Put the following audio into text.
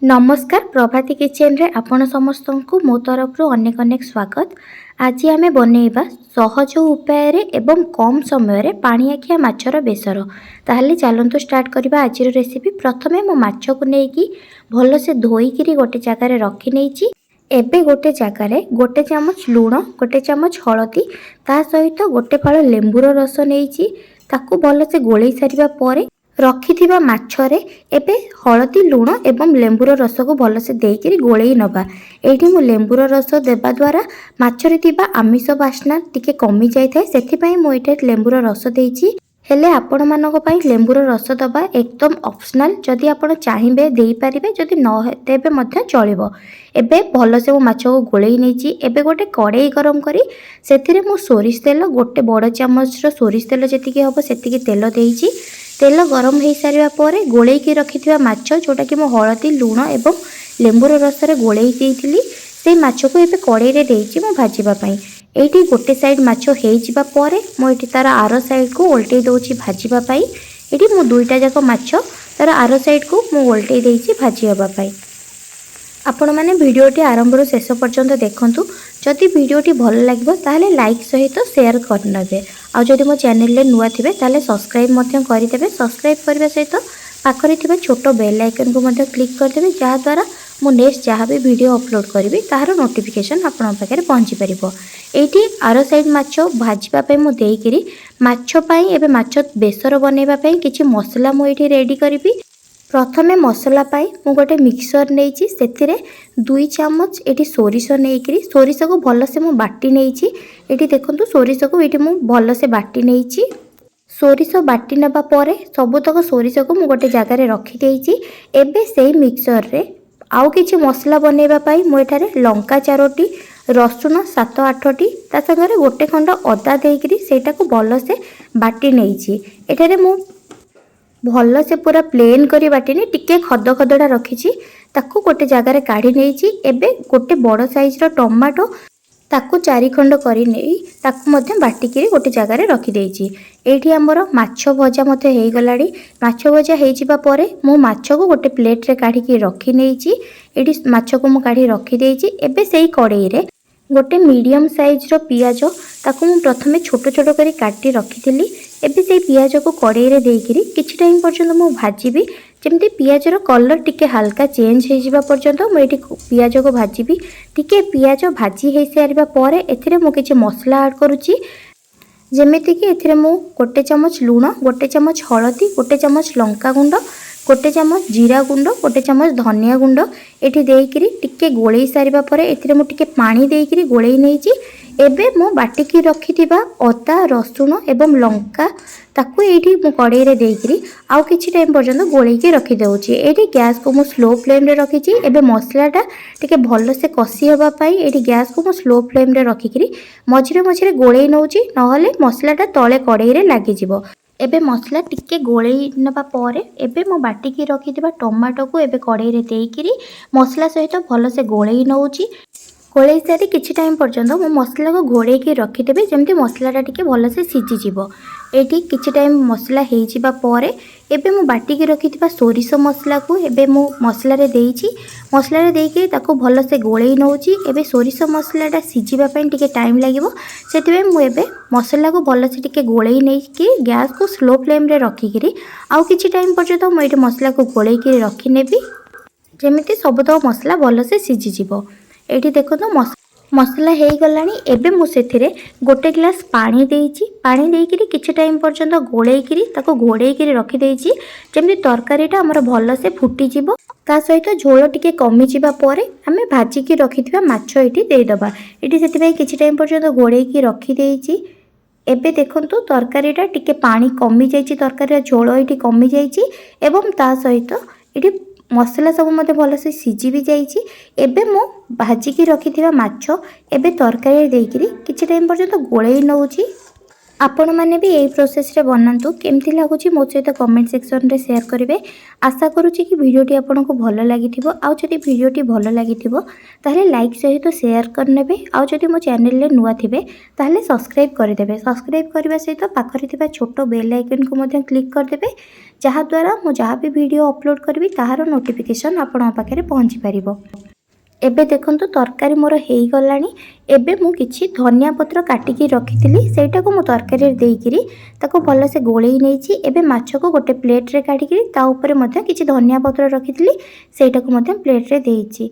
नमस्कार प्रभाती किचन रे आपण समस्त को मो तरफ अनेक अनेक स्वागत। आज आमे बनैबा सहज उपाय रे एवं कम समय रे पानिआखिया माछर बेसर। ताहले चलंतु स्टार्ट करबा आज रेसिपी। प्रथमे मो माछ को नेकी भलो से धोई किरी गोटे जगह रे रखी नेची। एबे गोटे जगह रे गोटे चामच लूण, गोटे चामच हळदी, ता सहित गोटे फाळ लेंबुर रस नेची। ताकू भलो से गोळई सारिबा परे रखिथिबा माछरे एबे हळदी लूण एवं लेंबुर रस को भल से देकी गोलई नबा। एठी मु लेंबुर रस देबा द्वारा माछरे थिबा आमिष बास्ना टिके कमी जाय थाए, सेथि पई मु एठे लेंबुर रस देइछि। हेले आपण मानको पई लेंबुर रस दबा एकदम ऑप्शनल। जदि आपण चाहिबे देई परिबे, जदि न देबे मध्य चलिबो। एबे भल से मु माछ को गोलई नेछि। एबे गोटे कड़ाई गरम करी सेथिरे मु सोरिष तेल गोटे बड़ चामच रो सोरिष तेल जेतिकी हबो सेतिकी तेल देइछि। तेल गरम हो सारा पर गोलैकी रखिथिबा माछ जोटा कि मो हळदी लूण एवं लेंबुर रस रे गोलई देइथिली से माछ को एबे कड़ाई रे देइछि मो भाजिबा पई। एठी गोटे साइड माछ हेइ जिबा परे मो एठी तार आरो साइड को उल्टै दोछि भाजिबा पई। एठी मो दुईटा जाक माछ तार आरो साइड को मो उल्टै देइछि भाजिबा पई। आपण माने वीडियोटी आरंभ रो शेष पर्यंत देखंतु। जदि वीडियोटी भल लागिबो ताहले लाइक सहित शेयर करनबे। आ जदि मो चैनल रे नुआ थिबे ताहले सब्सक्राइब मध्य करिदेबे। सब्सक्राइब करबा सहित पाखरे थिबा छोटो बेल आइकन को मध्य क्लिक करदेबे, जहा द्वारा मो नेक्स्ट जहा भी वीडियो अपलोड करिवि ताहार नोटिफिकेशन आपण पाखरे पहुंची परिबो। एठी आरो साइड माछ भाजिबा पई मो देइकिरी माछ पई एबे माछ बेसर बनेबा पई किछि मसला मो एठी रेडी करिवि। प्रथमे मसला पाई मु गोटे मिक्सर नेइछि, सेथिरे 2 चामच एठी सोरिष नेइकरी सोरिष को भल से मु बाटी नेइछि। एठी देखंतु सोरिष को एठी मु भल से बाटी नेइछि। सोरिष बाटी नबा परे सबुतक सोरिष को मु गोटे जगह रे रखी देइछि। एबे सेही मिक्सर रे आउ किछि मसला बनेबा पाई मु एठारे लंका 4टी, रसुन 7-8टी, ता संगे गोटे खंड अदा देइकरी सेटा को भल से बाटी नेइछि। एठारे मु भल से पूरा प्लेन करी बाटिनी टिके खद खदड़ा रखी ताकू गोटे जगार काढ़ी नहीं। एबे गोटे बड़ साइज रो टमाटो ताकू 4 खंड करी नहीं ताकू मध्य बाटिकी गोटे जगार रखी देइछि। एठी हमर माछ भजा मते हेइ गलाडी। माछ भजा हेइ जिबा परे मु माछ को गोटे प्लेट रे काढ़ी की रखी नेइछि। एठी माछ को मु काढ़ी रखी देइछि। एबे सेही कड़ाई रे गोटे मीडियम साइज रो पियाज ताकू मु प्रथमे छोट छोट करी काटी रखिथिली। एबे से पियाज को कड़ाई रे देइकिरी किछि टाइम पर्यंत मु भाजीबी, जेमती पियाज रो कलर टिके हल्का चेंज हे जिबा पर्यंत मु एठी पियाज को भाजीबी। टिके पियाज भाजी हे सारिबा परे एथिरे मु किछि मसला ऐड करूची। जेमिति कि एथिरे मु गोटे चामच लूण, गोटे चामच हळदी, गोटे चामच लंका गुंड, गोटे चामच जीरा गुंड, गोटे चामच धनिया गुंड एठी देइकिरी टिके गोळई सारिबा परे एथिरे मु टिके पानी देइकिरी गोळई नेइची। एबे मु बाटिकी रखिथिबा अदा रसुण एवं लंका ताकू एठी मु कड़ाई रे देइकिरी आउ किछि टाइम पर्यंत गोळईकी रखि देउची। एठी गैस को मु स्लो फ्लेम रे रखिची। एबे मसलाटा टिके भल से कसी हेबा पई एठी गैस को मु स्लो फ्लेम रे रखिकिरी मझिरे मझिरे गोळई नउची, नहले मसलाटा तळे कड़ाई रे लागि जिवो। एबे मसला टिके गोळई नबा परे एबे मो बाटिकी रखिथिबा टमाटो को एबे कड़ाई रे देइकिरी मसला सहित भल से गोळई नउची। गोळई सारी किछि टाइम पर्यंत मो मसला को घोड़े के रखिदेबे, जेमती मसलाटा टिके भल से सिझी जिवो। एठी किछि टाइम मसला हेइ जिबा परे एबे मु बाटिकी रखिथिबा सोरिष मसला को एबे मु मसला रे देइछि। मसला रे देइके ताको भल से गोळई नउची। एबे सोरिष मसलाटा सिझिबा पई टिके टाइम लागिवो, सेतिबे मु एबे मसला को भल से टिके गोळई नेकी गैस को स्लो फ्लेम रे रखिकिरी आउ किछि टाइम पर्यंत मु एठी मसला को गोळई के रखि नेबी, जेमिति सबुतक मसला भल से सिझी जिवो। एठी देखो तो मसला हेइ गलानी। एबे मु सेथिरे गोटे ग्लास पानी देइछि। पानी देइकिरी किछि टाइम पर्यंत गोळेइकिरी ताको घोड़ेइकिरी रखि देइछि, जेमति तरकारीटा हमर भल से फुटी जिवो। ता सहित झोल टिके कमी जिबा परे हमें भाजिकी रखिथिबा माछ एठी देइ दबा। एठी सेति पई किछि टाइम पर्यंत घोड़ेइकी रखि देइछि। एबे देखंतु तरकारीटा टिके पानी कमी जाइछि, तरकारीर झोल एठी कमी जाइछि एवं ता सहित एठी मसला सब मते भल से सिझी भी जाइछि। एबे मो भाजिकी रखिथिबा माछ एबे तरकारी देइकिरी किछि टाइम पर्यंत गोळई नउछि। आपण मैंने भी यही प्रोसेस रे बनातु केमती लगुच मो सहित कमेंट सेक्शन रे शेयर करेंगे। आशा करुच्ची कि वीडियोटी आपन को भल लगी आउ जदि वीडियोटी भल लगी ताहले लाइक सहित शेयर करने आउ जदि मो चैनल रे नुआ थिबे ताहले सब्सक्राइब करदेबे। सब्सक्राइब करने सहित पाखरे थिबा छोट बेल आइकन को मध्य क्लिक करदेबे जहाँ द्वारा मो जहाँ भी वीडियो अपलोड करी ताहार नोटिफिकेशन आपण पाखे पहुँची पारिबो। एबे देखंतु तरकारी मोर हेई गलानी। एबे मु किछि धनिया पत्र काटिकी रखिथिली सेटा को मु तरकारी रे देइकिरी ताको भल से गोळेई नेछि। एबे माछ को गोटे प्लेट रे काटिकी ता ऊपर मध्य किछि धनिया पत्र रखिथिली सेटा को मध्य प्लेट रे देइछि।